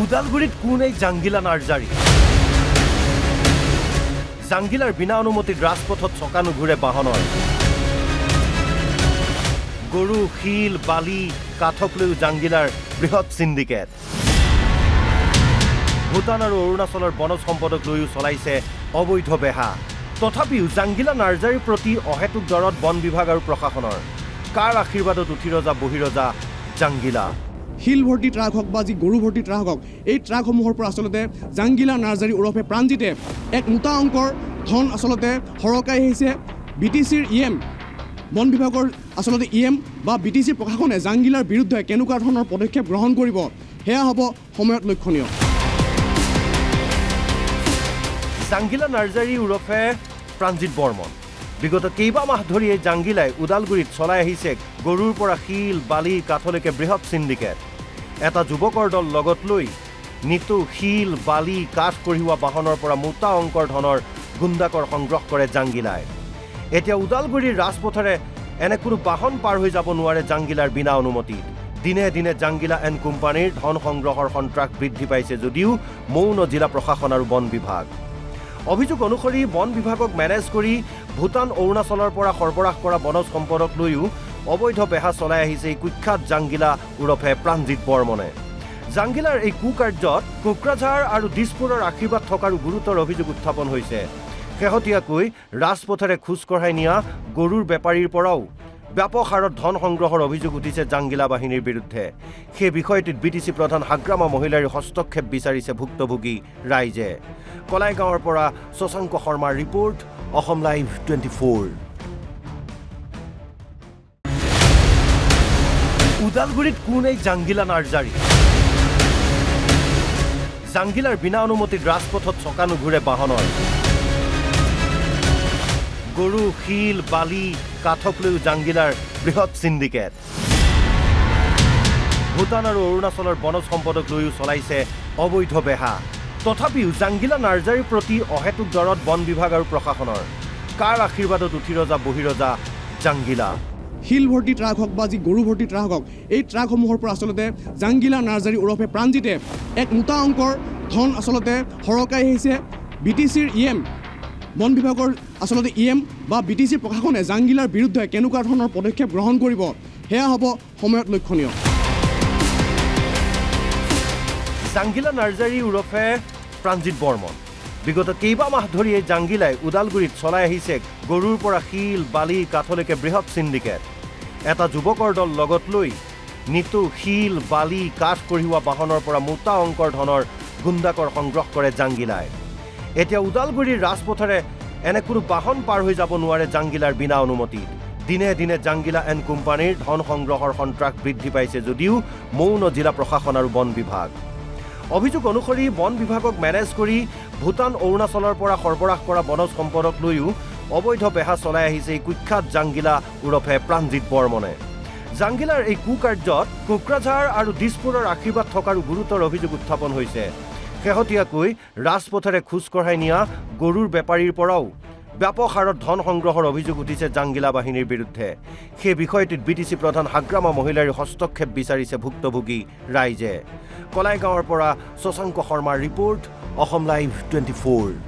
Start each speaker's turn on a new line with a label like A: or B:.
A: উদালগুৰিত কোন এই জাংগিলা নাৰ্জাৰী জাংগিলাৰ বিনা অনুমতিত ৰাজপথত চকা নুঘূৰে বাহনৰ গৰু শিল বালি কাঠক লৈ জাংগিলাৰ বৃহৎ সিন্ডিকেট ভূটান আৰু অৰুণাচলৰ বনজ সম্পদক লৈও চলাইছে অবৈধ বেহা তথাপিও জাংগিলা নাৰ্জাৰীৰ প্ৰতি অহেতুক দৰত বন বিভাগ আৰু প্ৰশাসনৰ কাৰ আশীৰ্বাদত উঠি ৰজা বহি ৰজা জাংগিলা
B: শিল ভৰ্তি ট্ৰাক হওক বা যি গৰু ভৰ্তি ট্ৰাক হওক এই ট্ৰাকসমূহৰ পৰা আচলতে জাংগিলা নাৰ্জাৰী ওৰফে প্ৰাণজিতে এক মোটা অংকৰ ধন আচলতে সৰকাই আহিছে BTCৰ EM বন বিভাগৰ আচলতে EM বা BTC প্ৰশাসনে জাংগিলাৰ বিৰুদ্ধে কেনেকুৱা ধৰণৰ পদক্ষেপ গ্ৰহণ কৰিব সেয়া হ'ব সময়ত লক্ষণীয়
A: জাংগিলা নাৰ্জাৰী ওৰফে প্ৰাণজিত বৰ্মন বিগত কেইবা মাহ ধৰি এই জাংগিলাই উদালগুৰিত চলাই আহিছে গৰুৰ পৰা শিল বালি কাঠলৈকে বৃহৎ সিন্ডিকেট এটা যুৱকৰ দল লগত লৈ নিতু শিল বালি কাঠ কঢ়িওৱা বাহনৰ পৰা মোটা অংকৰ ধনৰ গুণ্ডাকৰ সংগ্ৰহ কৰে জাংগিলাই এতিয়া উদালগুৰিৰ ৰাজপথেৰে এনে কোনো বাহন পাৰ হৈ যাব নোৱাৰে জাংগিলাৰ বিনা অনুমতি দিনে দিনে জাংগিলা এণ্ড কোম্পানীৰ ধন সংগ্ৰহৰ সন্ত্ৰাস বৃদ্ধি পাইছে যদিও মৌন জিলা প্ৰশাসন আৰু বন বিভাগ অভিযোগ অনুসৰি বন বিভাগক মেনেজ কৰি ভূটান অৰুণাচলৰ পৰা সৰবৰাহ কৰা বনজ সম্পদক লৈও অবৈধ বেহা চলাই আহিছে এই কুখ্যাত জাংগিলা ওৰফে প্ৰাণজিত বৰ্মনে জাংগিলাৰ এই কুকাৰ্যত কোকৰাঝাৰ আৰু দিছপুৰৰ আশীৰ্বাদ থকাৰো গুৰুতৰ অভিযোগ উত্থাপন হৈছে শেহতীয়াকৈ ৰাজপথেৰে খোজ কঢ়াই নিয়া গৰুৰ বেপাৰীৰ পৰাও ব্যাপক হাৰত ধন সংগ্ৰহৰ অভিযোগ উঠিছে জাংগিলা বাহিনীৰ বিৰুদ্ধে সেই বিষয়টিত BTC প্ৰধান হাগ্ৰামা মহিলাৰ হস্তক্ষেপ বিচাৰিছে ভুক্তভোগী ৰাইজে কলাইগাঁৱৰ পৰা শশাংক শৰ্মাৰ ৰিপৰ্ট অসম লাইভ 24 উদালগুৰিত কোন এই জাংগিলা নাৰ্জাৰী জাংগিলাৰ বিনা অনুমতিত ৰাজপথত চকা নুঘূৰে বাহনৰ গৰু শিল বালি কাঠক লৈ জাংগিলাৰ বৃহৎ সিন্ডিকেট ভূটান আৰু অৰুণাচলৰ বনজ সম্পদক লৈও চলাইছে অবৈধ বেহা তথাপিও জাংগিলা নাৰ্জাৰীৰ প্ৰতি অহেতুক দৰত বন বিভাগ আৰু প্ৰশাসনৰ কাৰ আশীৰ্বাদত উঠি ৰজা বহি ৰজা জাংগিলা
B: শিল ভৰ্তি ট্ৰাক হওক বা যি গৰু ভৰ্তি ট্ৰাক হওক এই ট্ৰাকসমূহৰ পৰা আচলতে জাংগিলা নাৰ্জাৰী ওৰফে প্ৰাণজিতে এক মোটা অংকৰ ধন আচলতে সৰকাই আহিছে BTCৰ EM বন বিভাগৰ আচলতে EM বা BTC প্ৰশাসনে জাংগিলাৰ বিৰুদ্ধে কেনেকুৱা ধৰণৰ পদক্ষেপ গ্ৰহণ কৰিব সেয়া হ'ব সময়ত লক্ষণীয়
A: জাংগিলা নাৰ্জাৰী ওৰফে প্ৰাণজিত বৰ্মন বিগত কেইবা মাহ ধৰি এই জাংগিলাই উদালগুৰিত চলাই আহিছে গৰুৰ পৰা শিল বালি কাঠলৈকে বৃহৎ সিন্ডিকেট এটা যুৱকৰ দল লগত লৈ নিতু শিল বালি কাঠ কঢ়িওৱা বাহনৰ পৰা মোটা অংকৰ ধনৰ গুণ্ডাকৰ সংগ্ৰহ কৰে জাংগিলাই এতিয়া উদালগুৰিৰ ৰাজপথেৰে এনে কোনো বাহন পাৰ হৈ যাব নোৱাৰে জাংগিলাৰ বিনা অনুমতি দিনে দিনে জাংগিলা এণ্ড কোম্পানীৰ ধন সংগ্ৰহৰ সন্ত্ৰাস বৃদ্ধি পাইছে যদিও মৌন জিলা প্ৰশাসন আৰু বন বিভাগ অভিযোগ অনুসৰি বন বিভাগক মেনেজ কৰি ভূটান অৰুণাচলৰ পৰা সৰবৰাহ কৰা বনজ সম্পদক লৈও অবৈধ বেহা চলাই আহিছে এই কুখ্যাত জাংগিলা ওৰফে প্ৰাণজিত বৰ্মনে জাংগিলাৰ এই কুকাৰ্যত কোকৰাঝাৰ আৰু দিছপুৰৰ আশীৰ্বাদ থকাৰো গুৰুতৰ অভিযোগ উত্থাপন হৈছে শেহতীয়াকৈ ৰাজপথেৰে খোজ কঢ়াই নিয়া গৰুৰ বেপাৰীৰ পৰাও ব্যাপক হাৰত ধন সংগ্ৰহৰ অভিযোগ উঠিছে জাংগিলা বাহিনীৰ বিৰুদ্ধে সেই বিষয়টিত BTC প্ৰধান হাগ্ৰামা মহিলাৰ হস্তক্ষেপ বিচাৰিছে ভুক্তভোগী ৰাইজে কলাইগাঁৱৰ পৰা শশাংক শৰ্মাৰ ৰিপৰ্ট অসম লাইভ 24